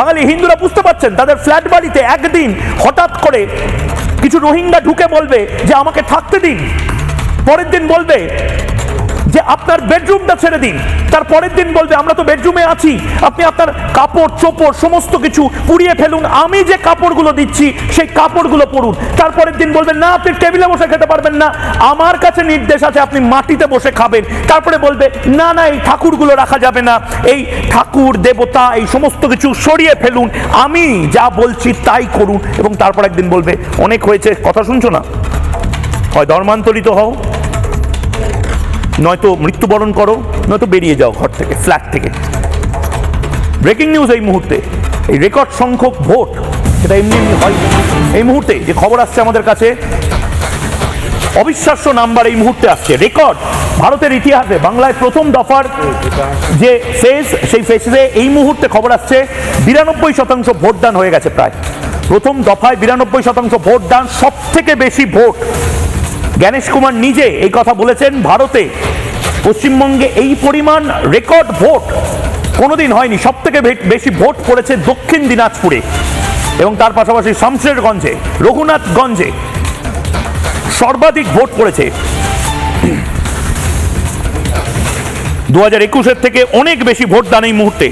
বাঙালি হিন্দুরা বুঝতে পারছেন, তাদের ফ্ল্যাট বাড়িতে একদিন হঠাৎ করে কিছু রোহিঙ্গা ঢুকে বলবে যে আমাকে থাকতে দিন, পরের দিন বলবে যে আপনার বেডরুমটা ছেড়ে দিন, তার পরের দিন বলবে আমরা তো বেডরুমে আছি, আপনি আপনার কাপড় চোপড় সমস্ত কিছু পুড়িয়ে ফেলুন, আমি যে কাপড়গুলো দিচ্ছি সেই কাপড়গুলো পরুন, তারপরের দিন বলবেন না আপনি টেবিলে বসে খেতে পারবেন না, আমার কাছে নির্দেশ আছে আপনি মাটিতে বসে খাবেন, তারপরে বলবে না না এই ঠাকুরগুলো রাখা যাবে না, এই ঠাকুর দেবতা এই সমস্ত কিছু সরিয়ে ফেলুন, আমি যা বলছি তাই করুন, এবং তারপর একদিন বলবে অনেক হয়েছে, কথা শুনছো না, হয় ধর্মান্তরিত হও, নয়তো মৃত্যুবরণ করো, নয়তো বেরিয়ে যাও ঘর থেকে, ফ্ল্যাট থেকে। ব্রেকিং নিউজ এই মুহূর্তে, এই রেকর্ড সংখ্যক ভোট, সেটা এমনি এমনি হয়। এই মুহূর্তে যে খবর আসছে আমাদের কাছে, অবিশ্বাস্য নাম্বার এই মুহূর্তে আসছে, রেকর্ড ভারতের ইতিহাসে বাংলায় প্রথম দফার যে ফেজ, সেই ফেজে এই মুহূর্তে খবর আসছে 92% ভোটদান হয়ে গেছে। প্রায় প্রথম দফায় 92% ভোটদান, সব থেকে বেশি ভোট। জ্ঞানেশ কুমার নিজে এই কথা বলেছেন, ভারতে পশ্চিমবঙ্গে এই পরিমাণ রেকর্ড ভোট কোনোদিন হয়নি। সব থেকে বেশি ভোট পড়েছে দক্ষিণ দিনাজপুরে, এবং তার পাশাপাশি শামশেরগঞ্জে, রঘুনাথগঞ্জে সর্বাধিক ভোট পড়েছে। 2021-এর থেকে অনেক বেশি ভোটদান এই মুহূর্তে।